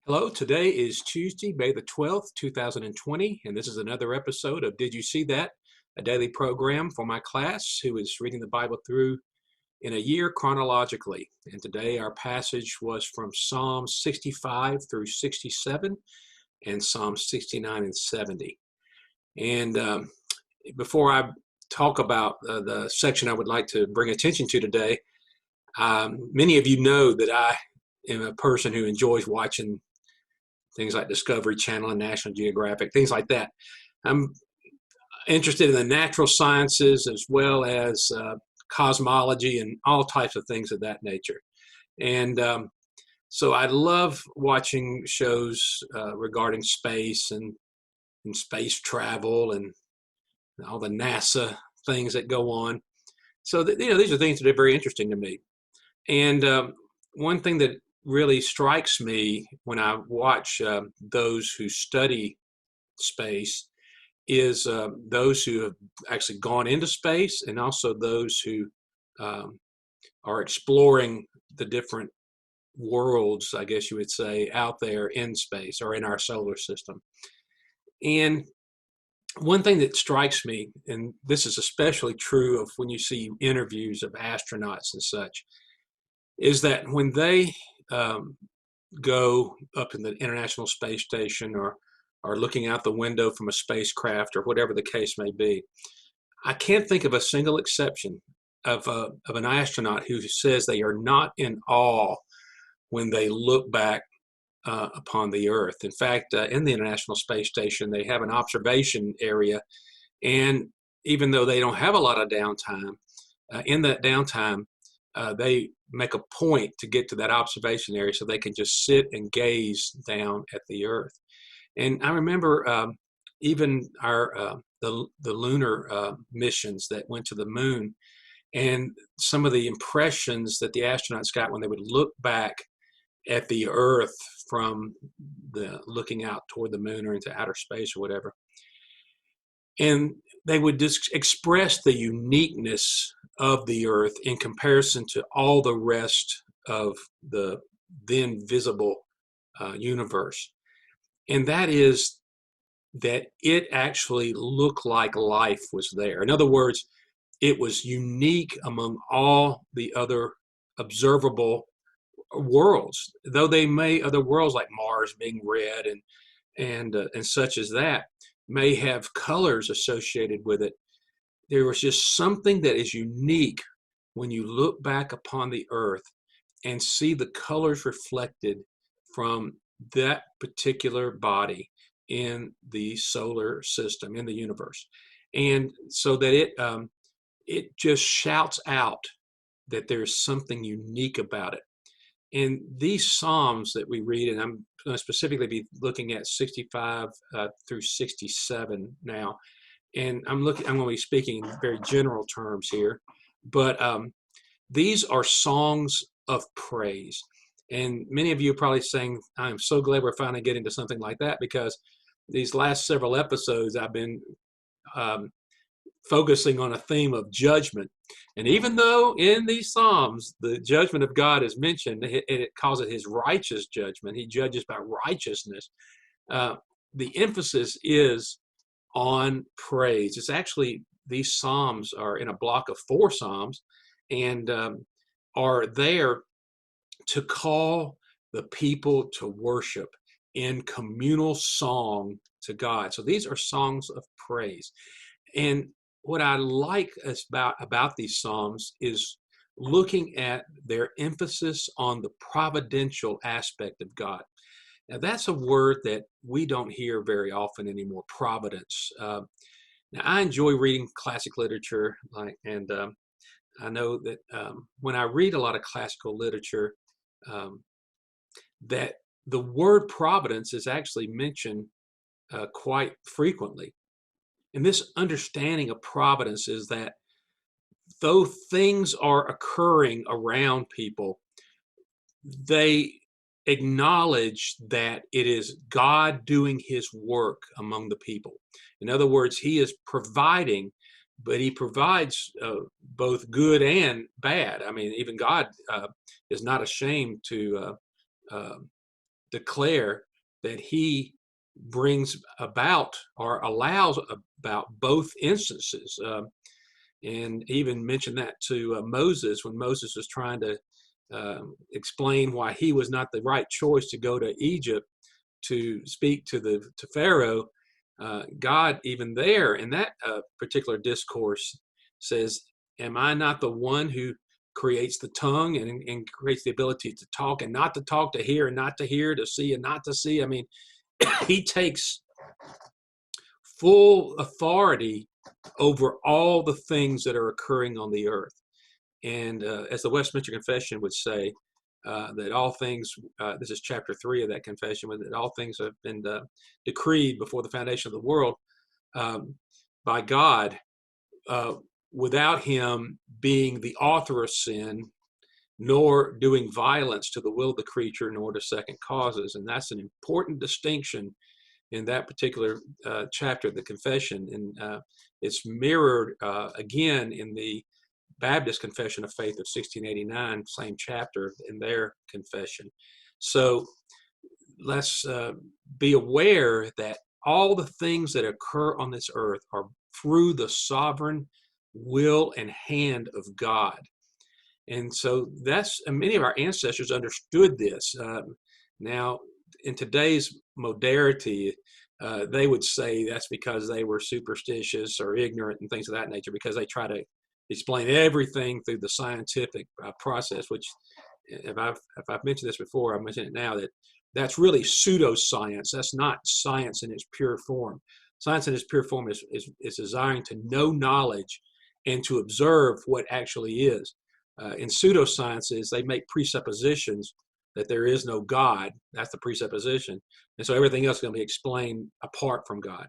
Hello, today is Tuesday, May the 12th, 2020, and this is another episode of Did You See That? A daily program for my class who is reading the Bible through in a year chronologically. And today our passage was from Psalm 65 through 67 and Psalm 69 and 70. And before I talk about the section I would like to bring attention to today, many of you know that I am a person who enjoys watching things like Discovery Channel and National Geographic, things like that. I'm interested in the natural sciences as well as cosmology and all types of things of that nature. And so I love watching shows regarding space and space travel and all the NASA things that go on. So these are things that are very interesting to me. And one thing that really strikes me when I watch those who study space is those who have actually gone into space and also those who um, are exploring the different worlds, I guess you would say, out there in space or in our solar system. And one thing that strikes me, and this is especially true of when you see interviews of astronauts and such, is that when they um, go up in the International Space Station or are looking out the window from a spacecraft or whatever the case may be, I can't think of a single exception of an astronaut who says they are not in awe when they look back upon the Earth. In fact, in the International Space Station, they have an observation area, and even though they don't have a lot of downtime, in that downtime, they make a point to get to that observation area so they can just sit and gaze down at the Earth. And I remember even our the lunar missions that went to the moon, and some of the impressions that the astronauts got when they would look back at the Earth from the looking out toward the moon or into outer space or whatever, and they would just express the uniqueness of the Earth in comparison to all the rest of the then visible universe. And that is that it actually looked like life was there. In other words, it was unique among all the other observable worlds, though they may other worlds like Mars being red and such as that may have colors associated with it. There was just something that is unique when you look back upon the Earth and see the colors reflected from that particular body in the solar system, in the universe. And so that it just shouts out that there's something unique about it. And these Psalms that we read, and I'm going to specifically be looking at 65 through 67 now, and I'm going to be speaking in very general terms here, but these are songs of praise. And many of you are probably saying, I'm so glad we're finally getting to something like that, because these last several episodes I've been um, focusing on a theme of judgment. And even though in these Psalms the judgment of God is mentioned, it calls it his righteous judgment, he judges by righteousness, uh, the emphasis is on praise. It's actually, these Psalms are in a block of four Psalms, and are there to call the people to worship in communal song to God. So these are songs of praise. And what I like about these Psalms is looking at their emphasis on the providential aspect of God. Now, that's a word that we don't hear very often anymore, providence. Now, I enjoy reading classic literature, and I know that when I read a lot of classical literature, um, that the word providence is actually mentioned quite frequently. And this understanding of providence is that though things are occurring around people, they acknowledge that it is God doing his work among the people. In other words, he is providing, but he provides both good and bad. I mean, even God is not ashamed to declare that he brings about or allows about both instances. And even mentioned that to Moses when Moses was trying to explain why he was not the right choice to go to Egypt to speak to Pharaoh. God, even there in that particular discourse, says, "Am I not the one who creates the tongue and creates the ability to talk and not to talk, to hear and not to hear, to see and not to see?" I mean, he takes full authority over all the things that are occurring on the earth. And as the Westminster Confession would say, that all things, this is chapter 3 of that confession, that all things have been decreed before the foundation of the world by God, uh, without him being the author of sin, nor doing violence to the will of the creature, nor to second causes. And that's an important distinction in that particular chapter of the confession. And it's mirrored again in the Baptist Confession of Faith of 1689, same chapter in their confession. So let's be aware that all the things that occur on this earth are through the sovereign will and hand of God. And so that's, many of our ancestors understood this. Now, in today's modernity, they would say that's because they were superstitious or ignorant and things of that nature, because they try to explain everything through the scientific process, which if I've mentioned this before, I mention it now, that's really pseudoscience. That's not science in its pure form. Science in its pure form is desiring to know knowledge and to observe what actually is. In pseudosciences, they make presuppositions that there is no God. That's the presupposition. And so everything else is going to be explained apart from God.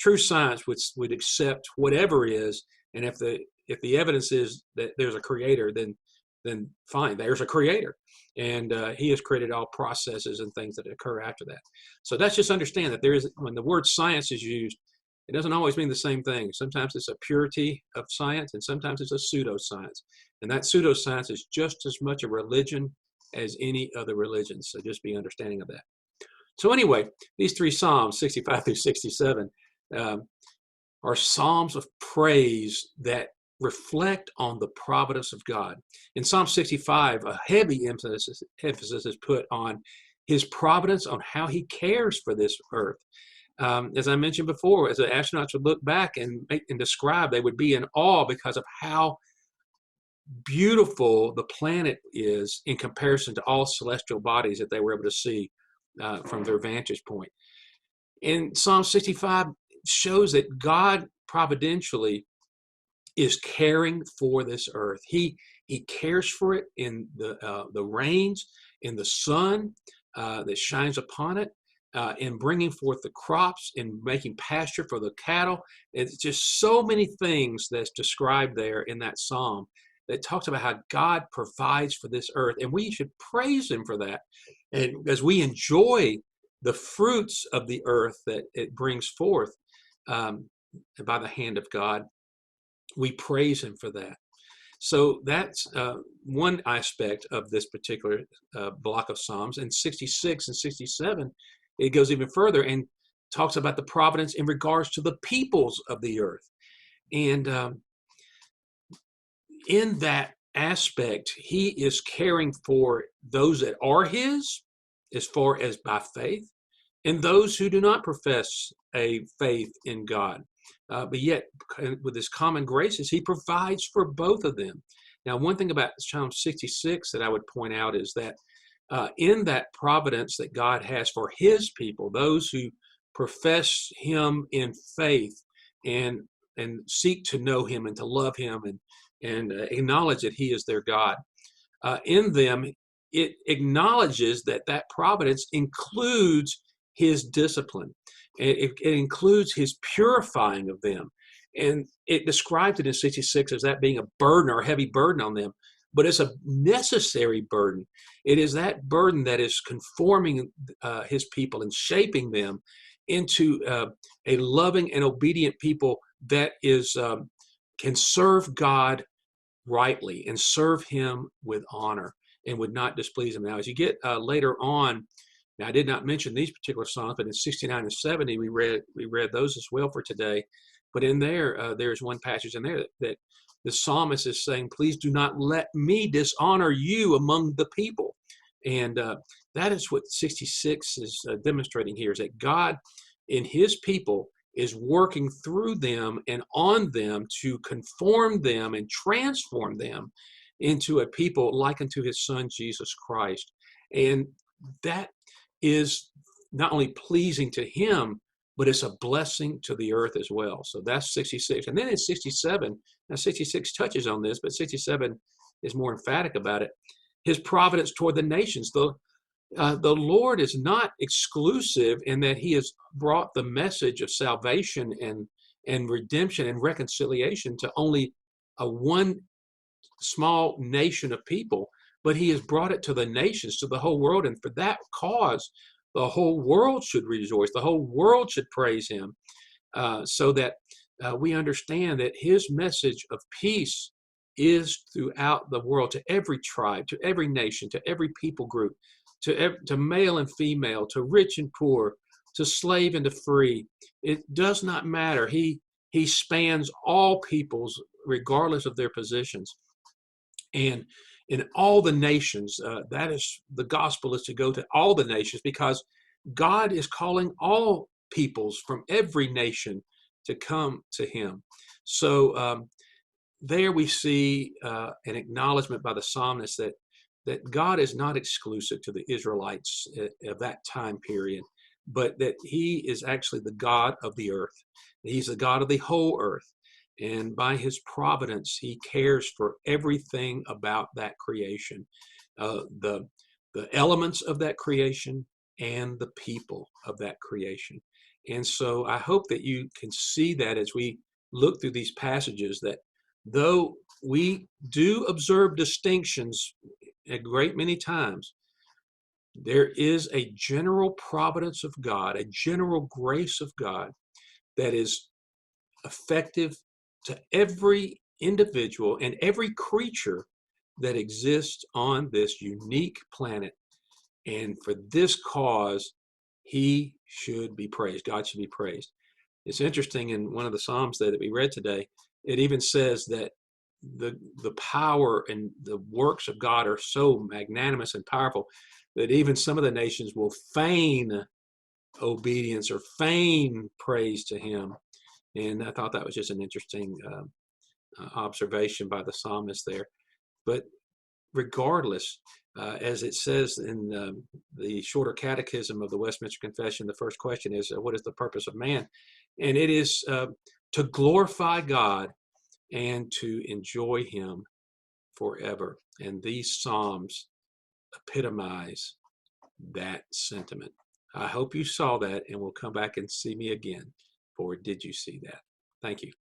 True science would accept whatever is, and if the evidence is that there's a creator, then fine, there's a creator. And he has created all processes and things that occur after that. So that's just understand that there is, when the word science is used, it doesn't always mean the same thing. Sometimes it's a purity of science, and sometimes it's a pseudoscience. And that pseudoscience is just as much a religion as any other religion. So just be understanding of that. So anyway, these three Psalms, 65 through 67, are Psalms of praise that reflect on the providence of God. In Psalm 65, a heavy emphasis is put on his providence, on how he cares for this earth. As I mentioned before, as the astronauts would look back and describe, they would be in awe because of how beautiful the planet is in comparison to all celestial bodies that they were able to see from their vantage point. And Psalm 65 shows that God providentially is caring for this earth. He cares for it in the rains, in the sun that shines upon it, in bringing forth the crops, in making pasture for the cattle. It's just so many things that's described there in that psalm that talks about how God provides for this earth, and we should praise him for that. And as we enjoy the fruits of the earth that it brings forth by the hand of God, we praise him for that. So that's one aspect of this particular block of Psalms. In 66 and 67, it goes even further and talks about the providence in regards to the peoples of the earth. And in that aspect, he is caring for those that are his, as far as by faith, and those who do not profess a faith in God. But yet, with his common graces, he provides for both of them. Now, one thing about Psalm 66 that I would point out is that in that providence that God has for his people, those who profess him in faith and seek to know him and to love him and acknowledge that he is their God, in them, it acknowledges that that providence includes his discipline. It includes his purifying of them. And it describes it in 66 as that being a burden or a heavy burden on them. But it's a necessary burden. It is that burden that is conforming his people and shaping them into a loving and obedient people that is can serve God rightly and serve him with honor and would not displease him. Now, as you get later on, Now, I did not mention these particular Psalms, but in 69 and 70, we read those as well for today. But in there, there's one passage in there that the psalmist is saying, please do not let me dishonor you among the people. And that is what 66 is demonstrating here, is that God in his people is working through them and on them to conform them and transform them into a people like unto his son, Jesus Christ. And that is not only pleasing to him, but it's a blessing to the earth as well. So that's 66. And then in 67, now 66 touches on this, but 67 is more emphatic about it. His providence toward the nations. The Lord is not exclusive in that he has brought the message of salvation and redemption and reconciliation to only a one small nation of people, but he has brought it to the nations, to the whole world. And for that cause, the whole world should rejoice. The whole world should praise him, so that we understand that his message of peace is throughout the world, to every tribe, to every nation, to every people group, to male and female, to rich and poor, to slave and to free. It does not matter. He spans all peoples, regardless of their positions. And in all the nations, that is, the gospel is to go to all the nations, because God is calling all peoples from every nation to come to him. So there we see an acknowledgement by the psalmist that God is not exclusive to the Israelites of that time period, but that he is actually the God of the earth. He's the God of the whole earth. And by his providence, he cares for everything about that creation, the elements of that creation and the people of that creation. And so I hope that you can see that as we look through these passages, that though we do observe distinctions a great many times, there is a general providence of God, a general grace of God that is effective to every individual and every creature that exists on this unique planet. And for this cause, he should be praised. God should be praised. It's interesting, in one of the Psalms that we read today, it even says that the power and the works of God are so magnanimous and powerful that even some of the nations will feign obedience or feign praise to him. And I thought that was just an interesting observation by the psalmist there. But regardless, as it says in the shorter catechism of the Westminster Confession, the first question is, what is the purpose of man? And it is to glorify God and to enjoy him forever. And these psalms epitomize that sentiment. I hope you saw that and will come back and see me again for Did You See That? Thank you.